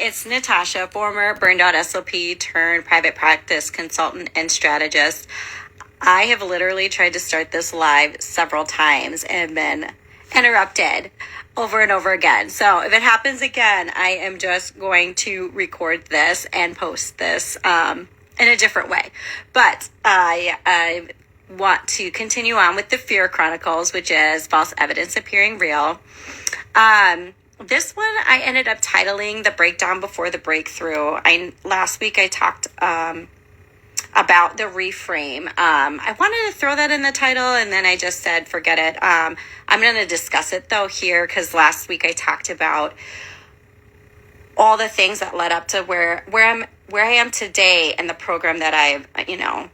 It's Natasha, former Burnout SLP turned private practice consultant and strategist. I have literally tried to start this live several times and been interrupted over and over again. So if it happens again, I am just going to record this and post this in a different way. But I want to continue on with the F.E.A.R Chronicles, which is false evidence appearing real. This one I ended up titling The Breakdown Before the Breakthrough. Last week I talked about the reframe. I wanted to throw that in the title and then I just said, forget it. I'm going to discuss it though here because last week I talked about all the things that led up to where I am today and the program that I've,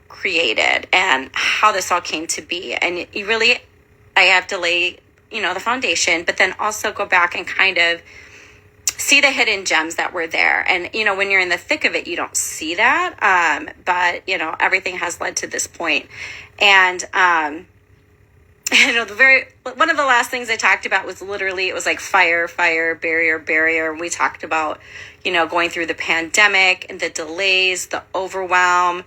created and how this all came to be. And I have to lay, the foundation, but then also go back and kind of see the hidden gems that were there. And, when you're in the thick of it, you don't see that. But, everything has led to this point. And, one of the last things I talked about was literally, it was like fire, barrier. We talked about, going through the pandemic and the delays, the overwhelm.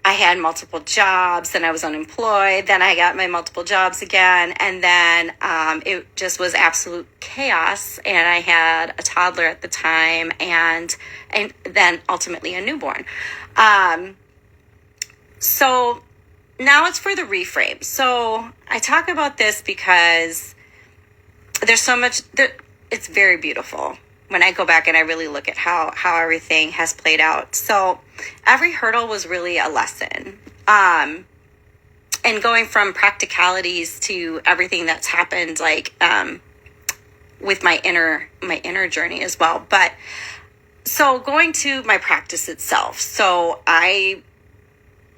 I had multiple jobs, then I was unemployed, then I got my multiple jobs again, and then it just was absolute chaos, and I had a toddler at the time, and then ultimately a newborn. So now it's for the reframe. So I talk about this because there's so much, it's very beautiful when I go back and I really look at how everything has played out. So every hurdle was really a lesson. And going from practicalities to everything that's happened, with my inner journey as well. But so going to my practice itself. So I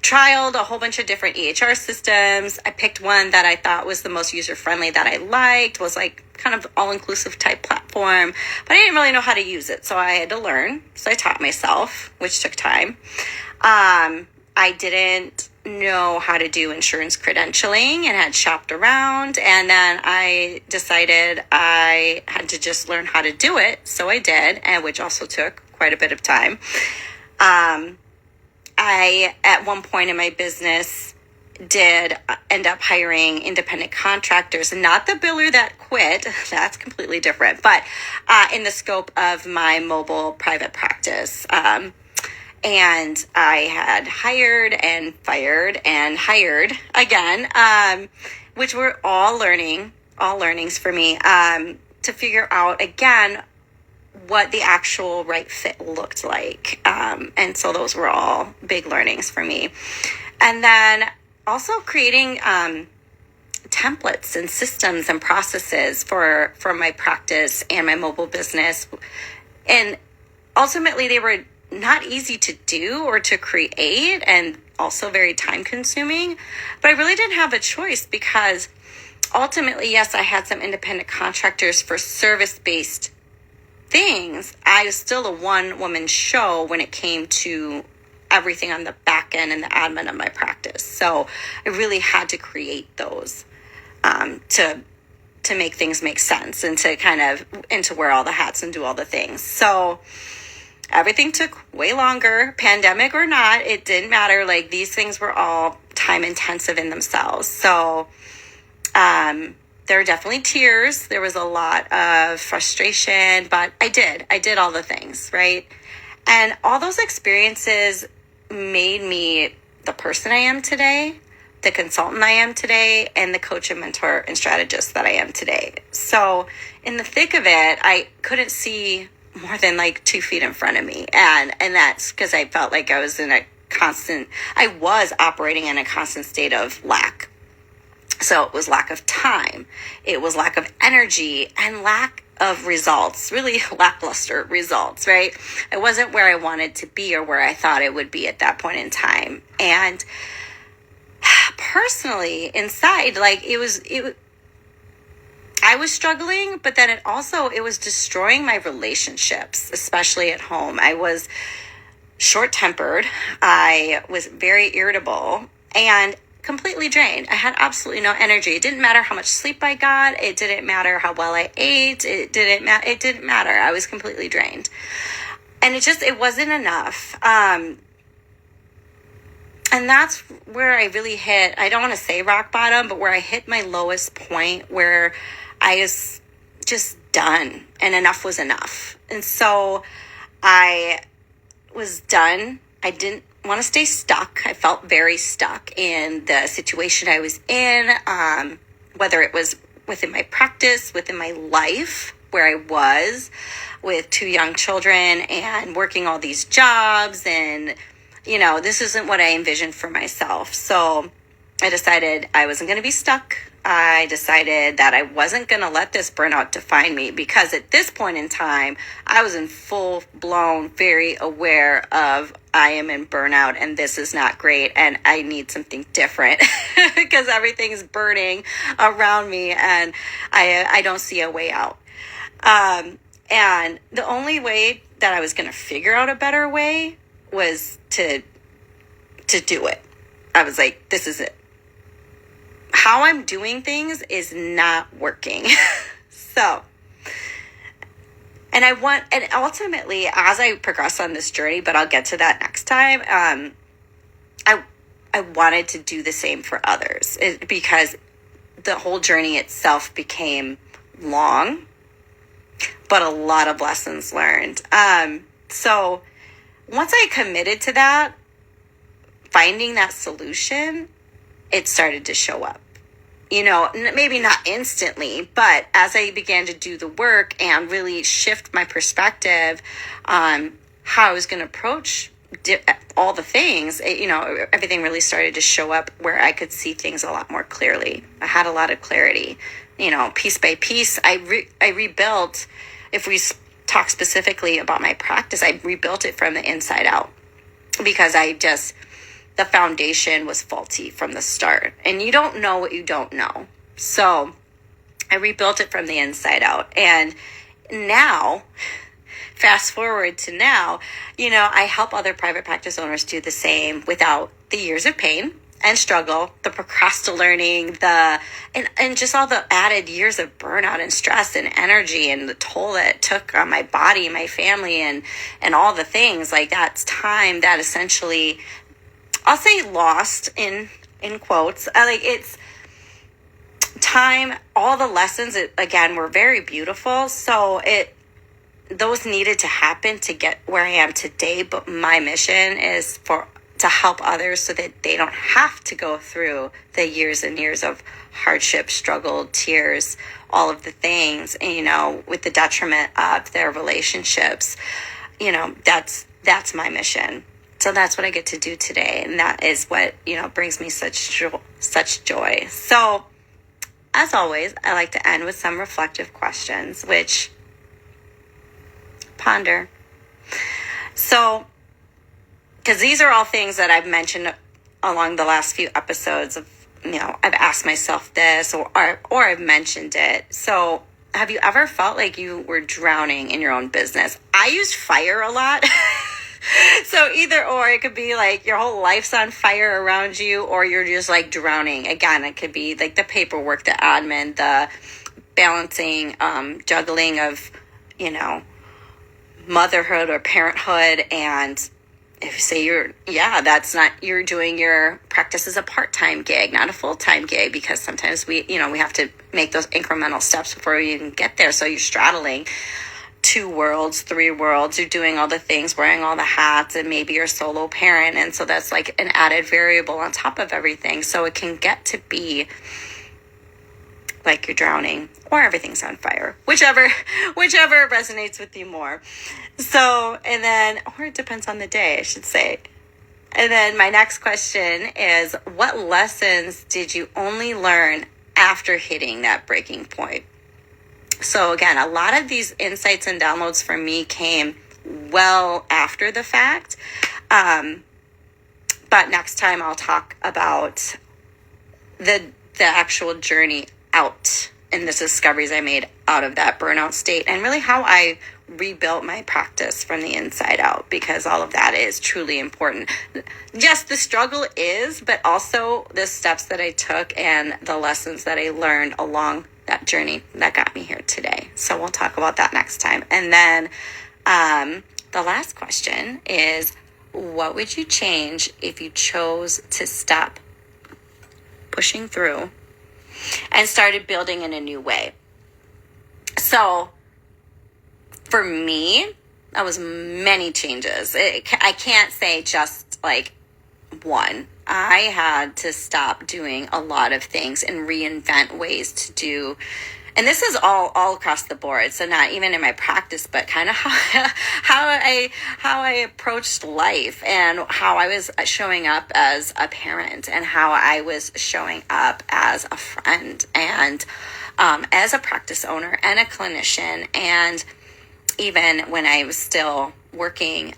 trialed a whole bunch of different EHR systems. I picked one that I thought was the most user-friendly that I liked, was like kind of all-inclusive type platform, but I didn't really know how to use it. So I had to learn. So I taught myself, which took time. I didn't know how to do insurance credentialing and had shopped around. And then I decided I had to just learn how to do it. So I did, and which also took quite a bit of time. I, at one point in my business, did end up hiring independent contractors, not the biller that quit, that's completely different, but in the scope of my mobile private practice. And I had hired and fired and hired again, which were all learnings for me, to figure out again what the actual right fit looked like. And so those were all big learnings for me. And then also creating templates and systems and processes for my practice and my mobile business. And ultimately they were not easy to do or to create and also very time consuming. But I really didn't have a choice because ultimately, yes, I had some independent contractors for service-based things. I was still a one-woman show when it came to everything on the back end and the admin of my practice. So I really had to create those to make things make sense and to wear all the hats and do all the things. So everything took way longer, pandemic or not, it didn't matter. Like these things were all time intensive in themselves. So there were definitely tears. There was a lot of frustration, but I did all the things, right? And all those experiences made me the person I am today, the consultant I am today, and the coach and mentor and strategist that I am today. So in the thick of it, I couldn't see more than 2 feet in front of me. And that's because I felt like I was operating in a constant state of lack. So it was lack of time, it was lack of energy, and lack of results, really lackluster results, right? I wasn't where I wanted to be or where I thought it would be at that point in time. And personally, inside, I was struggling, but then it was destroying my relationships, especially at home. I was short-tempered. I was very irritable. And completely drained. I had absolutely no energy. It didn't matter how much sleep I got. It didn't matter how well I ate. It didn't matter. I was completely drained. And it wasn't enough. And that's where I really hit, I don't want to say rock bottom, but where I hit my lowest point, where I was just done and enough was enough. And so I was done. I didn't want to stay stuck. I felt very stuck in the situation I was in, whether it was within my practice, within my life, where I was with 2 young children and working all these jobs. And, this isn't what I envisioned for myself. So I decided I wasn't going to be stuck. I decided that I wasn't going to let this burnout define me, because at this point in time, I was in full blown, very aware of I am in burnout and this is not great and I need something different because everything's burning around me and I don't see a way out. And the only way that I was going to figure out a better way was to do it. I was like, this is it. How I'm doing things is not working. And ultimately, as I progress on this journey, but I'll get to that next time, I wanted to do the same for others, because the whole journey itself became long, but a lot of lessons learned. So once I committed to that, finding that solution, it started to show up. Maybe not instantly, but as I began to do the work and really shift my perspective on how I was going to approach all the things, everything really started to show up where I could see things a lot more clearly. I had a lot of clarity, piece by piece. I rebuilt, if we talk specifically about my practice, I rebuilt it from the inside out, because the foundation was faulty from the start, and you don't know what you don't know. So I rebuilt it from the inside out. And now, fast forward to now, I help other private practice owners do the same without the years of pain and struggle, the procrastinating, and just all the added years of burnout and stress and energy and the toll that it took on my body, my family, and all the things. Like, that's time that essentially, I'll say lost in quotes. It's time. All the lessons, again, were very beautiful. So those needed to happen to get where I am today. But my mission is to help others so that they don't have to go through the years and years of hardship, struggle, tears, all of the things, with the detriment of their relationships. That's my mission. So that's what I get to do today. And that is what, brings me such joy. So as always, I like to end with some reflective questions, which ponder. So, because these are all things that I've mentioned along the last few episodes of, I've asked myself this or I've mentioned it. So have you ever felt like you were drowning in your own business? I use FIRE a lot. So either or, it could be like your whole life's on fire around you, or you're just like drowning. Again, it could be like the paperwork, the admin, the balancing, juggling of, motherhood or parenthood. And if you say you're doing your practice as a part-time gig, not a full-time gig, because sometimes we have to make those incremental steps before we even get there. So you're straddling 2 worlds, 3 worlds, you're doing all the things, wearing all the hats, and maybe you're a solo parent. And so that's like an added variable on top of everything. So it can get to be like you're drowning or everything's on fire, whichever resonates with you more. So, or it depends on the day, I should say. And then my next question is, what lessons did you only learn after hitting that breaking point? So again, a lot of these insights and downloads for me came well after the fact. But next time I'll talk about the actual journey out and the discoveries I made out of that burnout state, and really how I rebuilt my practice from the inside out, because all of that is truly important. Yes, the struggle is, but also the steps that I took and the lessons that I learned along that journey that got me here today. So we'll talk about that next time. And then the last question is, what would you change if you chose to stop pushing through and started building in a new way? So for me, that was many changes. I can't say just like one. I had to stop doing a lot of things and reinvent ways to do. And this is all across the board. So not even in my practice, but kind of how I approached life, and how I was showing up as a parent, and how I was showing up as a friend, and as a practice owner and a clinician, and even when I was still working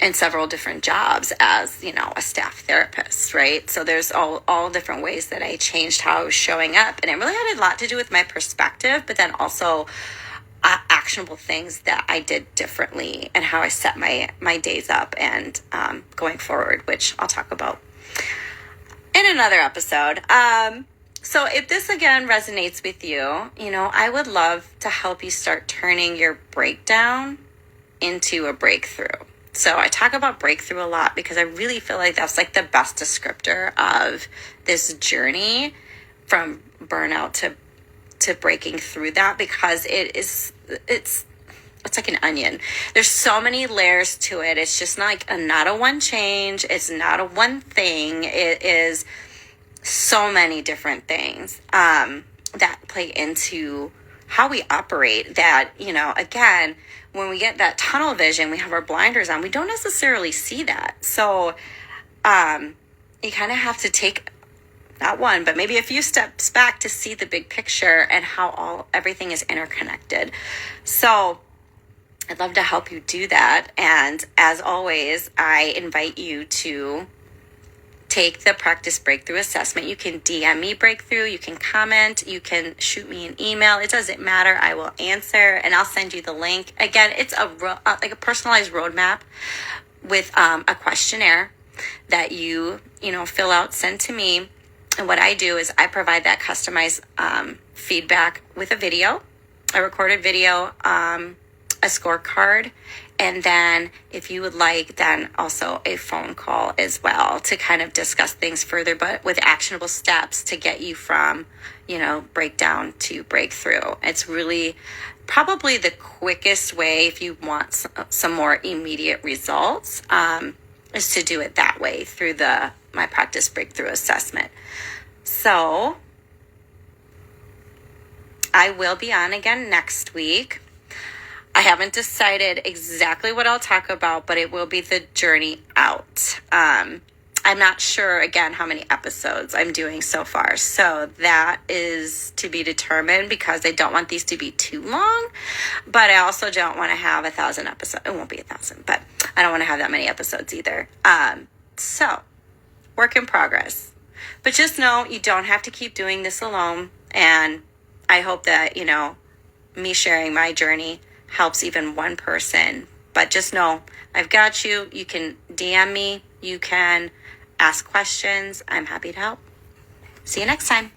in several different jobs as, a staff therapist, right? So there's all different ways that I changed how I was showing up. And it really had a lot to do with my perspective, but then also actionable things that I did differently, and how I set my days up and going forward, which I'll talk about in another episode. So if this again resonates with you, I would love to help you start turning your breakdown into a breakthrough. So I talk about breakthrough a lot because I really feel like that's like the best descriptor of this journey from burnout to breaking through that, because it's like an onion. There's so many layers to it. It's just not a one change. It's not a one thing. It is so many different things that play into how we operate, that, again, when we get that tunnel vision, we have our blinders on, we don't necessarily see that. So you kind of have to take not one, but maybe a few steps back to see the big picture and how everything is interconnected. So I'd love to help you do that. And as always, I invite you to take the Practice Breakthrough Assessment. You can DM me Breakthrough, you can comment, you can shoot me an email. It doesn't matter. I will answer, and I'll send you the link. Again, it's like a personalized roadmap with a questionnaire that you fill out, send to me. And what I do is I provide that customized feedback with a video, a recorded video, a scorecard, and then if you would like, then also a phone call as well to kind of discuss things further, but with actionable steps to get you from, breakdown to breakthrough. It's really probably the quickest way if you want some more immediate results, is to do it that way through my Practice Breakthrough Assessment. So I will be on again next week. I haven't decided exactly what I'll talk about, but it will be the journey out. I'm not sure, again, how many episodes I'm doing so far. So that is to be determined, because I don't want these to be too long, but I also don't want to have 1,000 episodes. It won't be 1,000, but I don't want to have that many episodes either. So work in progress. But just know you don't have to keep doing this alone. And I hope that, me sharing my journey helps even one person. But just know I've got you. You can DM me. You can ask questions. I'm happy to help. See you next time.